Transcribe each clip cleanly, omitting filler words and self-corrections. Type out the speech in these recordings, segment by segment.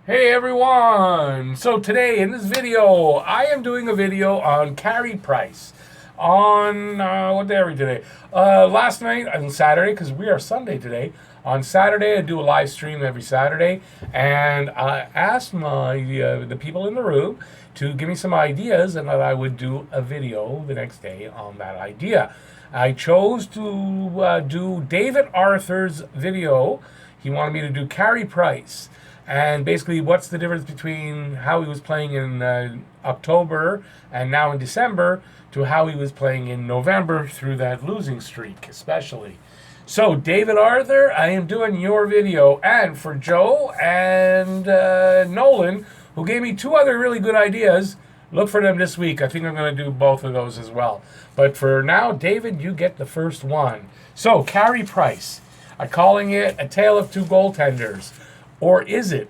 Hey everyone! So today in this video, I am doing a video on Carey Price. On, what day are we today? Last night, on Saturday, because we are Sunday today. On Saturday, I do a live stream every Saturday, and I asked the people in the room to give me some ideas, and that I would do a video the next day on that idea. I chose to do David Arthur's video. He wanted me to do Carey Price. And basically, what's the difference between how he was playing in October and now in December to how he was playing in November through that losing streak, especially. So, David Arthur, I am doing your video. And for Joe and Nolan, who gave me two other really good ideas, look for them this week. I think I'm going to do both of those as well. But for now, David, you get the first one. So, Carey Price. I'm calling it A Tale of Two Goaltenders. Or is it?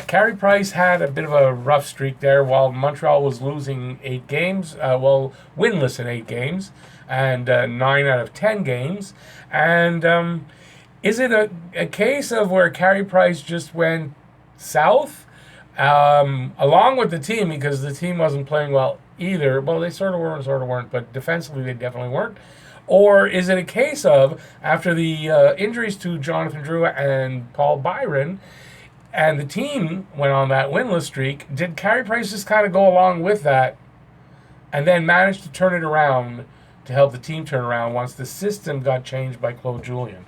Carey Price had a bit of a rough streak there while Montreal was losing 8 games, winless in 8 games, and 9 out of 10 games. And is it a case of where Carey Price just went south, along with the team, because the team wasn't playing well either? Well, they sort of were and sort of weren't, but defensively they definitely weren't. Or is it a case of, after the injuries to Jonathan Drouin and Paul Byron, and the team went on that winless streak, did Carey Price just kind of go along with that and then manage to turn it around to help the team turn around once the system got changed by Claude Julien?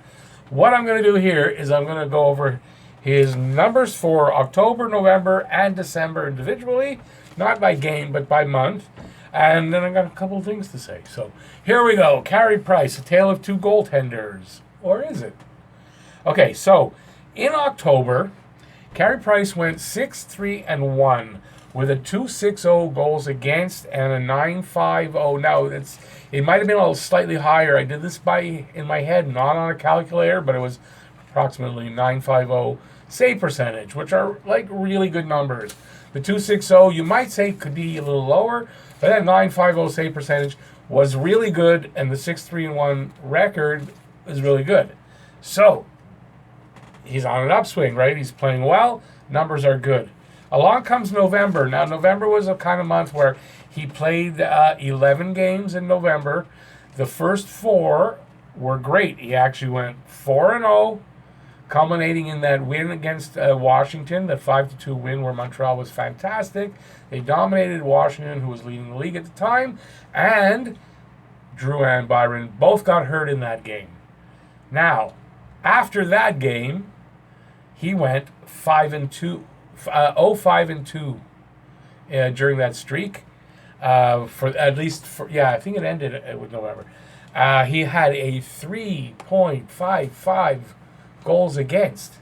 What I'm going to do here is I'm going to go over his numbers for October, November, and December individually, not by game, but by month. And then I got a couple of things to say. So here we go. Carey Price, A Tale of Two Goaltenders. Or is it? Okay, so in October, Carey Price went 6-3-1 with a 2.60 goals against and a 9.50. Now, it might have been a little slightly higher. I did this in my head, not on a calculator, but it was approximately 9.50 save percentage, which are like really good numbers. The 2.60, you might say, could be a little lower, but that 9.50 save percentage was really good, and the 6-3-1 record is really good. So, he's on an upswing, right? He's playing well. Numbers are good. Along comes November. Now, November was a kind of month where he played 11 games in November. The first 4 were great. He actually went 4-0, culminating in that win against Washington, the 5-2 win where Montreal was fantastic. They dominated Washington, who was leading the league at the time, and Drouin and Byron both got hurt in that game. Now, after that game, he went 5-2 during that streak. I think it ended with November. He had a 3.55 goals against.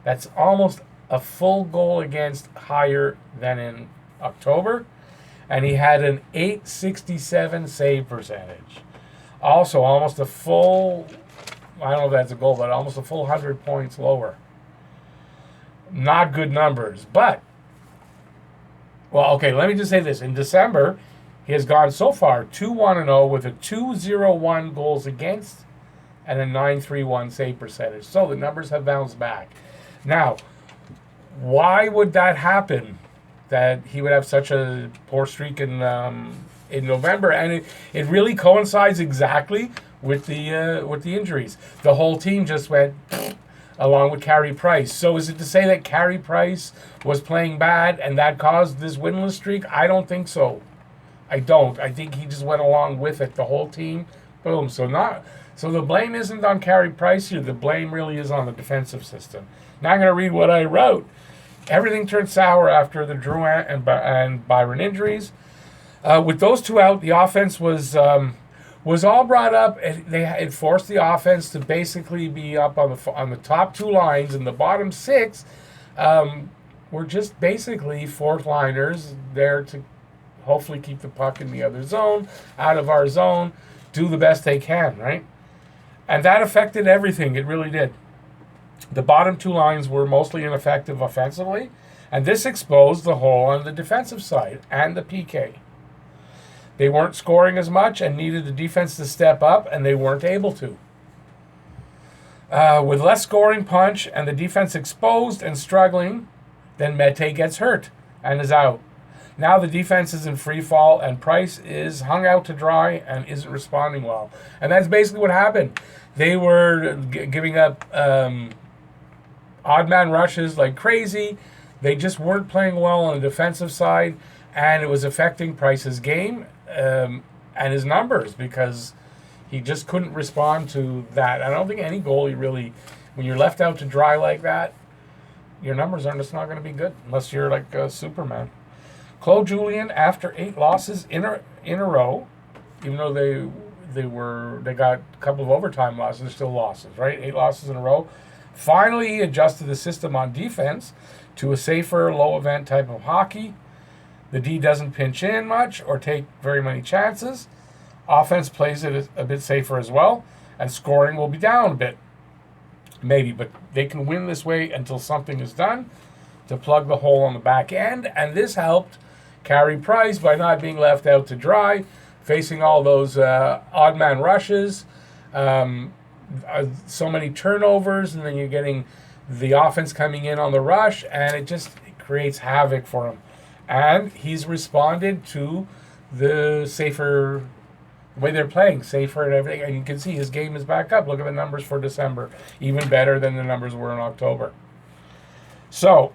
That's almost a full goal against higher than in October. And he had an 867 save percentage. Also, almost a full, I don't know if that's a goal, but almost a full 100 points lower. Not good numbers, but, well, okay, let me just say this. In December, he has gone so far 2-1-0 with a 2.01 goals against and a 9.31 save percentage. So the numbers have bounced back. Now, why would that happen? That he would have such a poor streak in November, and it really coincides exactly with the injuries. The whole team just went along with Carey Price. So is it to say that Carey Price was playing bad and that caused this winless streak? I don't think so. I don't. I think he just went along with it. The whole team, boom. So the blame isn't on Carey Price here. The blame really is on the defensive system. Now I'm going to read what I wrote. Everything turned sour after the Drouin and Byron injuries. With those two out, the offense was all brought up. It forced the offense to basically be up on the top 2 lines, and the bottom 6 were just basically fourth liners there to hopefully keep the puck in the other zone, out of our zone, do the best they can, right? And that affected everything. It really did. The bottom 2 lines were mostly ineffective offensively, and this exposed the hole on the defensive side and the PK. They weren't scoring as much and needed the defense to step up, and they weren't able to. With less scoring punch and the defense exposed and struggling, Then Mete gets hurt and is out. Now the defense is in free fall, and Price is hung out to dry and isn't responding well. And that's basically what happened. They were giving up odd man rushes like crazy. They just weren't playing well on the defensive side, and it was affecting Price's game and his numbers because he just couldn't respond to that. I don't think any goalie really, when you're left out to dry like that, your numbers are just not going to be good unless you're like a Superman. Claude Julien, after 8 losses in a row, even though they got a couple of overtime losses, they're still losses, right? 8 losses in a row. Finally, he adjusted the system on defense to a safer, low-event type of hockey. The D doesn't pinch in much or take very many chances. Offense plays it a bit safer as well, and scoring will be down a bit. Maybe, but they can win this way until something is done to plug the hole on the back end, and this helped Carey Price by not being left out to dry, facing all those odd man rushes, so many turnovers, and then you're getting the offense coming in on the rush, and it creates havoc for him. And he's responded to the safer way they're playing, safer and everything. And you can see his game is back up. Look at the numbers for December, even better than the numbers were in October. So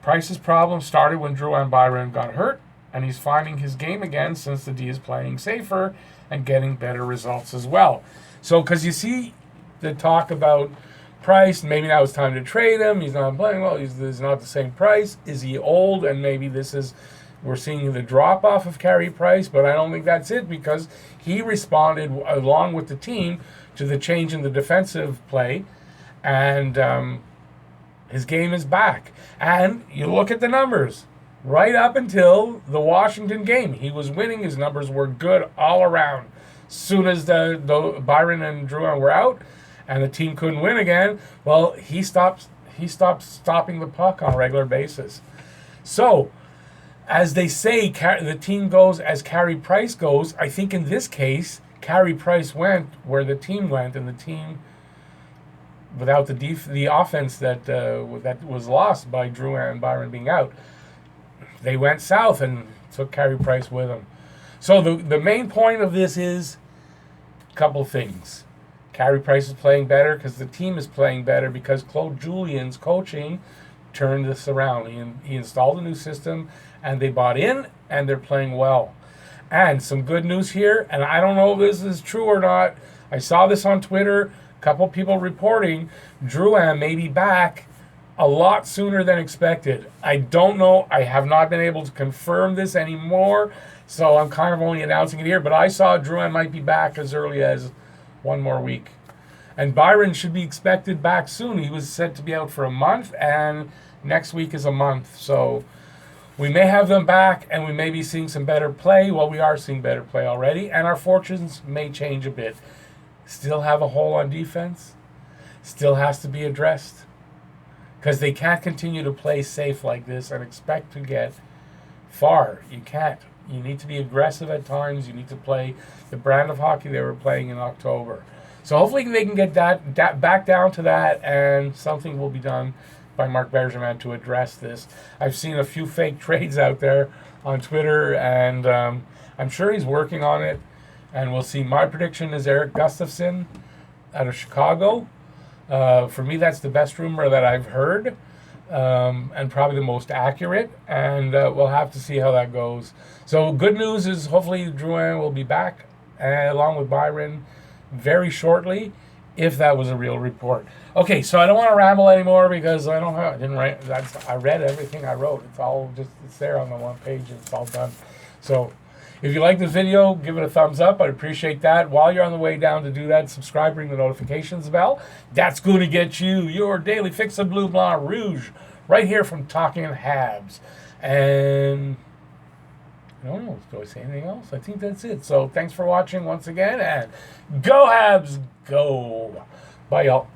Price's problem started when Drouin Byron got hurt, and he's finding his game again since the D is playing safer and getting better results as well. So, because you see the talk about Price, maybe now it's time to trade him. He's not playing well. He's not the same price. Is he old? And maybe we're seeing the drop off of Carey Price, but I don't think that's it because he responded along with the team to the change in the defensive play, and his game is back. And you look at the numbers. Right up until the Washington game, he was winning. His numbers were good all around. Soon as the Byron and Drouin were out, and the team couldn't win again, well, he stopped stopping the puck on a regular basis. So, as they say, the team goes as Carey Price goes. I think in this case, Carey Price went where the team went, and the team, without the offense that was lost by Drouin and Byron being out, they went south and took Carey Price with them. So the main point of this is a couple things. Carey Price is playing better because the team is playing better because Claude Julien's coaching turned this around. He installed a new system, and they bought in, and they're playing well. And some good news here, and I don't know if this is true or not. I saw this on Twitter. A couple people reporting Drouin may be back a lot sooner than expected. I don't know. I have not been able to confirm this anymore, so I'm kind of only announcing it here. But I saw Drouin might be back as early as 1 more week. And Byron should be expected back soon. He was said to be out for a month, and next week is a month. So we may have them back, and we may be seeing some better play. Well, we are seeing better play already, and our fortunes may change a bit. Still have a hole on defense. Still has to be addressed. Because they can't continue to play safe like this and expect to get far. You can't. You need to be aggressive at times. You need to play the brand of hockey they were playing in October. So hopefully they can get that back down to that, and something will be done by Marc Bergevin to address this. I've seen a few fake trades out there on Twitter, and I'm sure he's working on it. And we'll see. My prediction is Eric Gustafsson out of Chicago. For me, that's the best rumor that I've heard, and probably the most accurate, and we'll have to see how that goes. So good news is hopefully Drouin will be back, along with Byron, very shortly, if that was a real report. Okay, so I don't want to ramble anymore because I read everything I wrote. It's there on the one page. It's all done. So if you like this video, give it a thumbs up. I'd appreciate that. While you're on the way down to do that, subscribe, ring the notifications bell. That's going to get you your daily fix of Bleu Blanc Rouge right here from Talking Habs. And I don't know, do I say anything else? I think that's it. So thanks for watching once again, and go Habs, go. Bye, y'all.